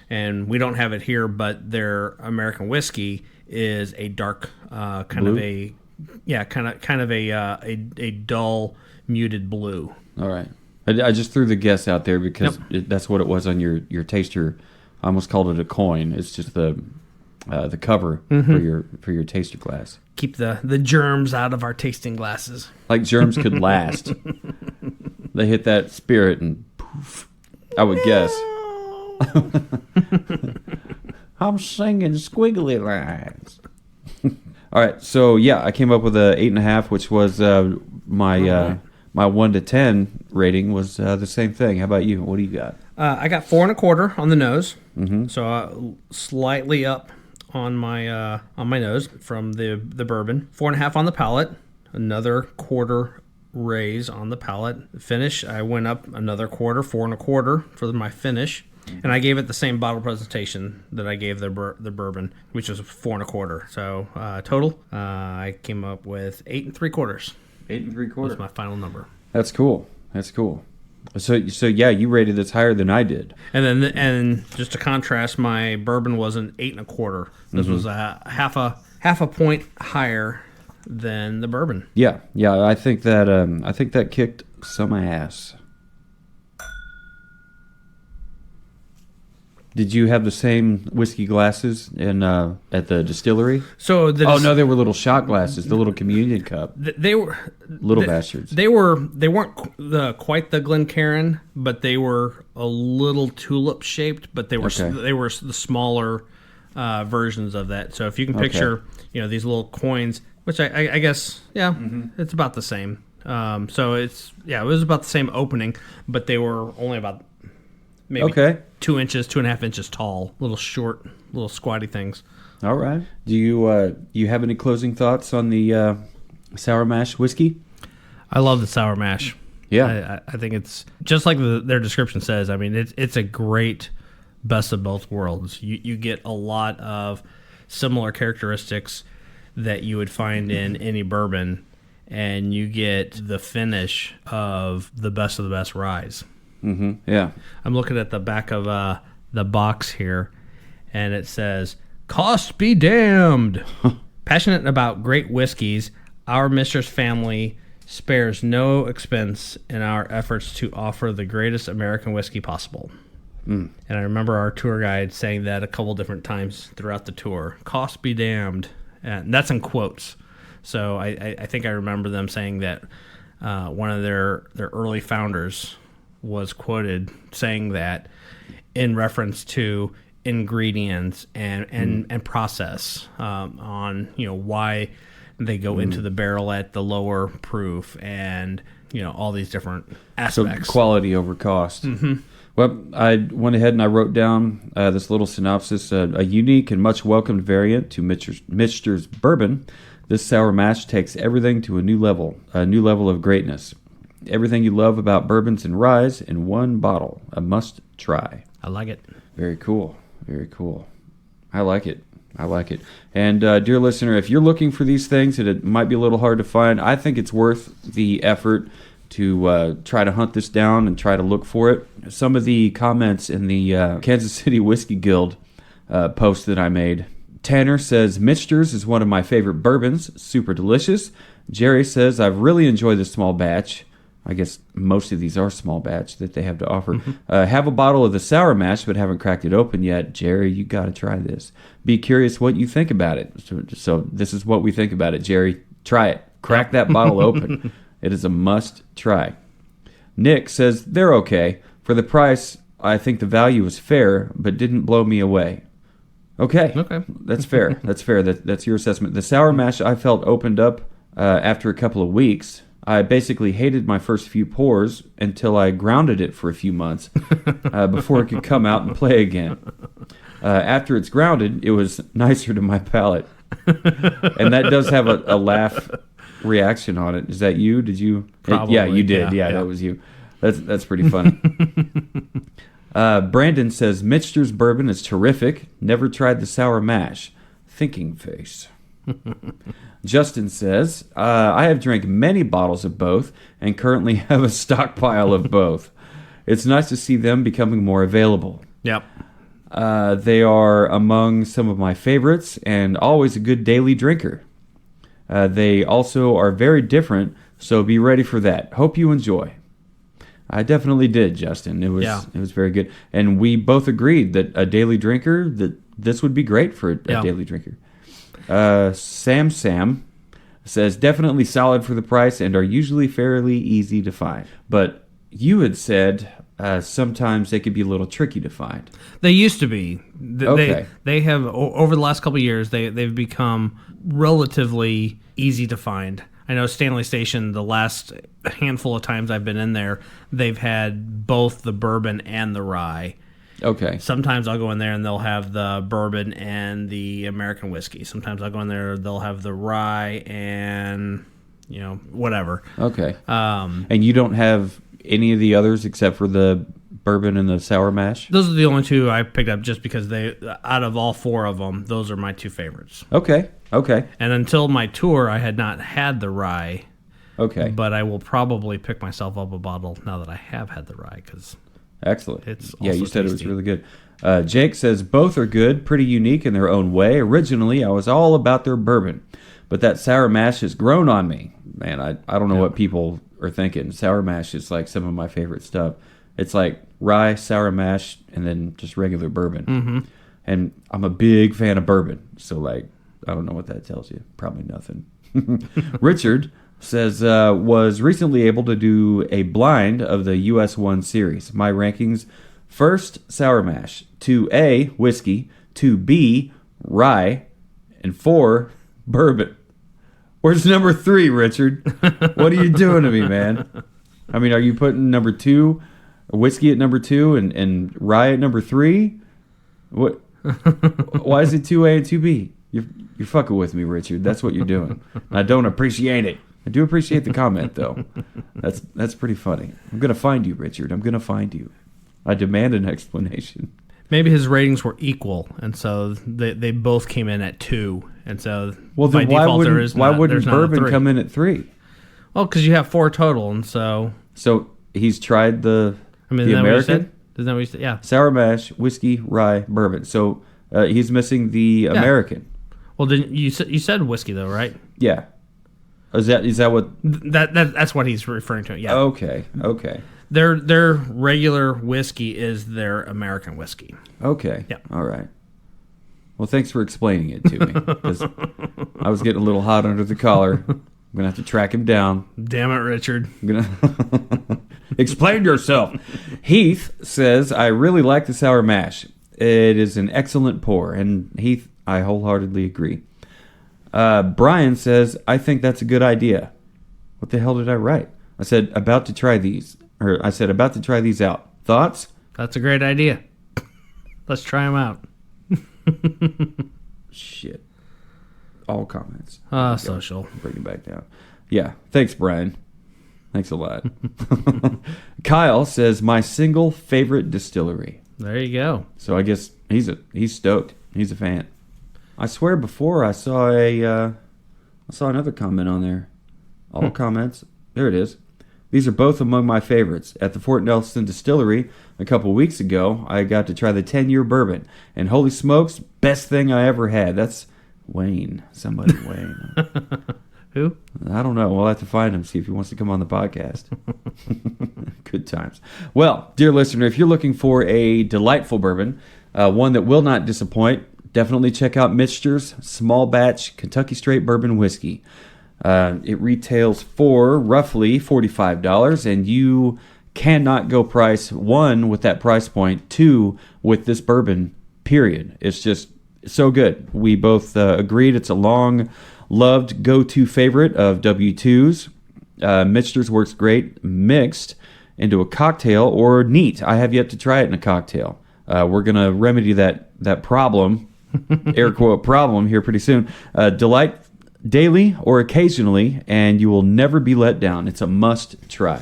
And we don't have it here, but their American whiskey is a dark kind of a dull muted blue. All right. I just threw the guess out there because that's what it was on your taster. I almost called it a coin. It's just the cover for your taster glass. Keep the germs out of our tasting glasses. Like germs could last. They hit that spirit and poof. I would guess. I'm singing squiggly lines. All right, so yeah, I came up with a 8.5, which was my 1 to 10 rating was the same thing. How about you? What do you got? I got 4.25 on the nose, so slightly up on my nose from the bourbon. 4.5 on the palate, another quarter raise on the palate. Finish, I went up another quarter, 4.25 for my finish, and I gave it the same bottle presentation that I gave the bourbon, which was 4.25. So total, I came up with 8 3/4. 8 3/4 was my final number. That's cool. So yeah, you rated this higher than I did. And just to contrast, my bourbon was an 8.25. This was a half a point higher than the bourbon. Yeah. I think that kicked some ass. Did you have the same whiskey glasses at the distillery? So no, they were little shot glasses, the little communion cup. They were little bastards. They weren't quite the Glencairn, but they were a little tulip shaped. But they were the smaller versions of that. So if you can picture, these little coins, which I guess, it's about the same. So it was about the same opening, but they were only about maybe 2 inches, 2.5 inches tall, little short, little squatty things. All right. Do you have any closing thoughts on the sour mash whiskey? I love the sour mash. Yeah, I think it's just like their description says. I mean, it's a great best of both worlds. You get a lot of similar characteristics that you would find in any bourbon, and you get the finish of the best ryes. Yeah. I'm looking at the back of the box here, and it says, "Cost be damned." Passionate about great whiskeys, our Michter's family spares no expense in our efforts to offer the greatest American whiskey possible. And I remember our tour guide saying that a couple different times throughout the tour. Cost be damned. And that's in quotes. So I think I remember them saying that one of their early founders was quoted saying that in reference to ingredients and process on why they go into the barrel at the lower proof and all these different aspects. So quality over cost. Well, I went ahead and I wrote down this little synopsis: a unique and much welcomed variant to Michter's bourbon. This sour mash takes everything to a new level of greatness. Everything you love about bourbons and ryes in one bottle. A must try. I like it. Very cool. Very cool. I like it. I like it. And dear listener, if you're looking for these things and it might be a little hard to find, I think it's worth the effort to try to hunt this down and try to look for it. Some of the comments in the Kansas City Whiskey Guild post that I made. Tanner says, Michter's is one of my favorite bourbons. Super delicious. Jerry says, I've really enjoyed the small batch. I guess most of these are small batch that they have to offer. Have a bottle of the sour mash, but haven't cracked it open yet. Jerry, you got to try this. Be curious what you think about it. So this is what we think about it. Jerry, try it. Crack that bottle open. It is a must try. Nick says, they're okay. For the price, I think the value is fair, but didn't blow me away. Okay. That's fair. That's fair. That's your assessment. The sour mash I felt opened up after a couple of weeks. I basically hated my first few pours until I grounded it for a few months before it could come out and play again. After it's grounded, it was nicer to my palate. And that does have a laugh reaction on it. Is that you? Did you? Probably. Yeah, you did. Yeah, that was you. That's pretty funny. Brandon says, Michter's bourbon is terrific. Never tried the sour mash. Thinking face. Justin says, I have drank many bottles of both and currently have a stockpile of both. It's nice to see them becoming more available. Yep. They are among some of my favorites and always a good daily drinker. They also are very different, so be ready for that. Hope you enjoy. I definitely did, Justin. It was very good. And we both agreed that a daily drinker, that this would be great for a daily drinker. Sam says, definitely solid for the price and are usually fairly easy to find. But you had said sometimes they could be a little tricky to find. They used to be. Okay. They have, over the last couple of years, they've become relatively easy to find. I know Stanley Station, the last handful of times I've been in there, they've had both the bourbon and the rye. Okay. Sometimes I'll go in there and they'll have the bourbon and the American whiskey. Sometimes I'll go in there, they'll have the rye and, whatever. Okay. And you don't have any of the others except for the bourbon and the sour mash? Those are the only two I picked up just because out of all four of them, those are my two favorites. Okay. And until my tour, I had not had the rye. Okay. But I will probably pick myself up a bottle now that I have had the rye because... Excellent. It's you also said tasty. It was really good. Jake says, both are good, pretty unique in their own way. Originally, I was all about their bourbon, but that sour mash has grown on me. Man, I don't know what people are thinking. Sour mash is like some of my favorite stuff. It's like rye, sour mash, and then just regular bourbon. Mm-hmm. And I'm a big fan of bourbon, so I don't know what that tells you. Probably nothing. Richard says, was recently able to do a blind of the US 1 series. My rankings, first, sour mash, 2A, whiskey, 2B, rye, and 4, bourbon. Where's number 3, Richard? What are you doing to me, man? I mean, are you putting number 2, whiskey at number 2, and rye at number 3? What? Why is it 2A and 2B? You're fucking with me, Richard. That's what you're doing. I don't appreciate it. I do appreciate the comment, though. That's pretty funny. I'm going to find you, Richard. I'm going to find you. I demand an explanation. Maybe his ratings were equal, and so they both came in at 2. And so well, then by default, why wouldn't bourbon come in at 3? Well, because you have 4 total, and so... So he's tried the American? Isn't that what you said? Yeah. Sour mash, whiskey, rye, bourbon. So he's missing the American. Well, didn't you said whiskey, though, right? Yeah. Is that what... That's what he's referring to, yeah. Okay. Their regular whiskey is their American whiskey. Okay. Yeah. All right. Well, thanks for explaining it to me, because I was getting a little hot under the collar. I'm going to have to track him down. Damn it, Richard. I'm going to... Explain yourself. Heath says, I really like the sour mash. It is an excellent pour. And Heath, I wholeheartedly agree. Brian says, I think that's a good idea. What the hell did I write? I said, about to try these out. Thoughts? That's a great idea. Let's try them out. Shit. All comments. Social. Bring it back down. Yeah. Thanks, Brian. Thanks a lot. Kyle says, my single favorite distillery. There you go. So I guess he's stoked. He's a fan. I swear before I saw another comment on there. All comments. There it is. These are both among my favorites. At the Fort Nelson Distillery a couple weeks ago, I got to try the 10-year bourbon. And holy smokes, best thing I ever had. That's Wayne. Somebody Wayne. Who? I don't know. We'll have to find him, see if he wants to come on the podcast. Good times. Well, dear listener, if you're looking for a delightful bourbon, one that will not disappoint, definitely check out Michter's Small Batch Kentucky Straight Bourbon Whiskey. It retails for roughly $45, and you cannot go price one with that price point, two with this bourbon, period. It's just so good. We both agreed it's a long-loved go-to favorite of W2's. Michter's works great mixed into a cocktail or neat. I have yet to try it in a cocktail. We're going to remedy that problem, air quote problem, here pretty soon. Delight daily or occasionally, and you will never be let down. It's a must try.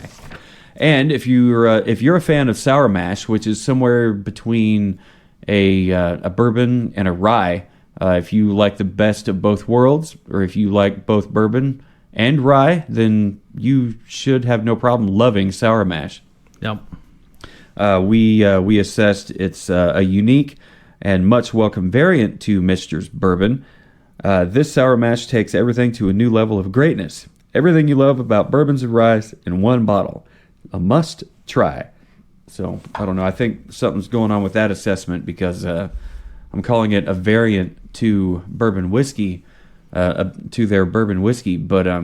And if you're a fan of sour mash, which is somewhere between a bourbon and a rye, if you like the best of both worlds, or if you like both bourbon and rye, then you should have no problem loving sour mash. Yep. We assessed it's a unique and much welcome variant to Michter's bourbon. This sour mash takes everything to a new level of greatness. Everything you love about bourbons and rye in one bottle. A must try. So, I don't know. I think something's going on with that assessment because I'm calling it a variant to bourbon whiskey, to their bourbon whiskey. But I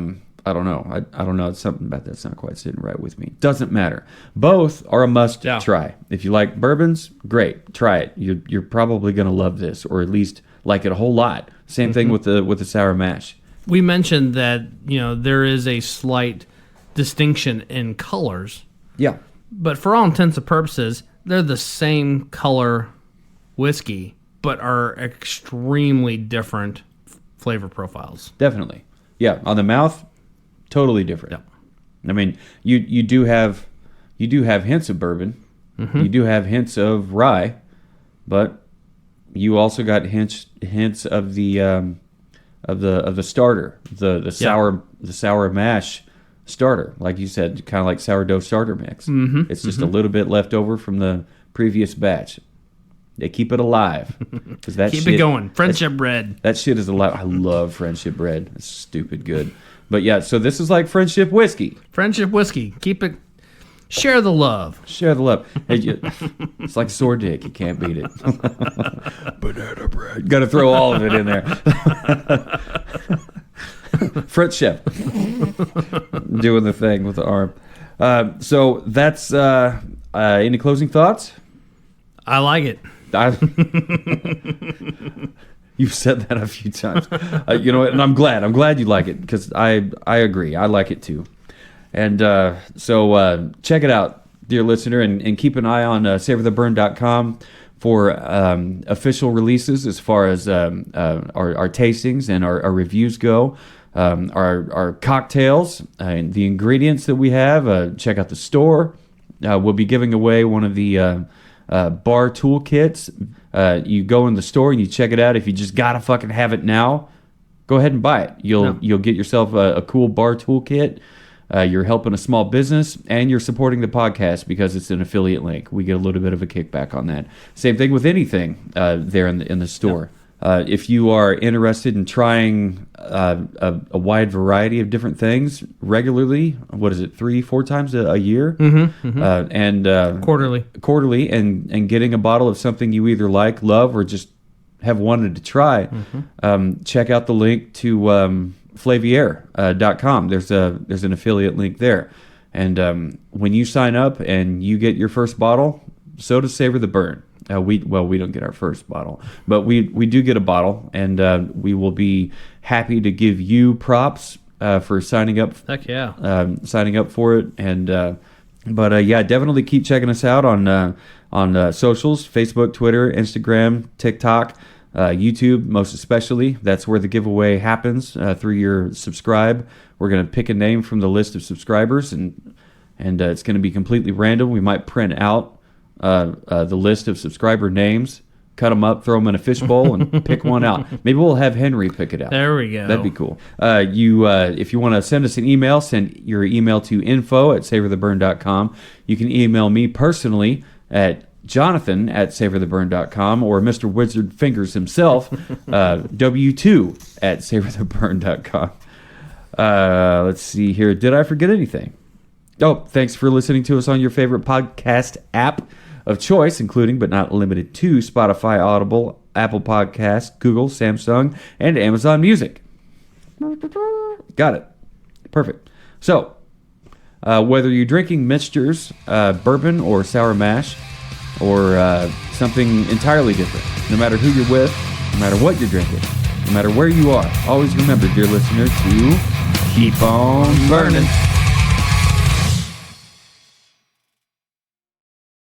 don't know. I don't know. It's something about that's not quite sitting right with me. Doesn't matter. Both are a must try. If you like bourbons, great. Try it. You're probably going to love this, or at least like it a whole lot. Same thing with the sour mash. We mentioned that there is a slight distinction in colors. Yeah. But for all intents and purposes, they're the same color whiskey, but are extremely different flavor profiles. Definitely. Yeah. On the mouth, totally different. Yeah. I mean, you do have hints of bourbon. Mm-hmm. You do have hints of rye, but you also got hints of the starter, the sour mash starter, like you said, kind of like sourdough starter mix. Mm-hmm. It's just a little bit left over from the previous batch. They keep it alive. Keep it going. Friendship bread. That shit is alive. I love friendship bread. It's stupid good. But yeah, so this is like friendship whiskey. Friendship whiskey. Keep it. Share the love. Share the love. It's like sore dick. You can't beat it. Banana bread. Got to throw all of it in there. Friendship. Doing the thing with the arm. So that's any closing thoughts? I like it. You've said that a few times. You know what? And I'm glad you like it because I agree. I like it too. And so check it out, dear listener, and keep an eye on savortheburn.com for official releases as far as our tastings and our reviews go. Our cocktails, the ingredients that we have. Check out the store. We'll be giving away one of the bar toolkits. You go in the store and you check it out. If you just gotta fucking have it now, go ahead and buy it. You'll get yourself a cool bar toolkit. You're helping a small business, and you're supporting the podcast because it's an affiliate link. We get a little bit of a kickback on that. Same thing with anything there in the store. If you are interested in trying a wide variety of different things regularly, what is it, 3-4 times a year? And quarterly, and getting a bottle of something you either like, love, or just have wanted to try, check out the link to Flavier.com. There's an affiliate link there, and when you sign up and you get your first bottle, so does Savor the Burn. We don't get our first bottle, but we do get a bottle, and we will be happy to give you props for signing up. Heck yeah, signing up for it, and yeah, definitely keep checking us out on socials: Facebook, Twitter, Instagram, TikTok. YouTube, most especially. That's where the giveaway happens through your subscribe. We're going to pick a name from the list of subscribers, and it's going to be completely random. We might print out the list of subscriber names, cut them up, throw them in a fishbowl, and pick one out. Maybe we'll have Henry pick it out. There we go. That'd be cool. If you want to send us an email, send your email to info@savortheburn.com. You can email me personally at Jonathan@savortheburn.com or Mr. Wizard Fingers himself, W2@savortheburn.com. Let's see here. Did I forget anything? Oh, thanks for listening to us on your favorite podcast app of choice, including but not limited to Spotify, Audible, Apple Podcasts, Google, Samsung, and Amazon Music. Got it. Perfect. So, whether you're drinking Michter's bourbon or sour mash, or something entirely different, no matter who you're with, no matter what you're drinking, no matter where you are, always remember, dear listener, to keep on burning.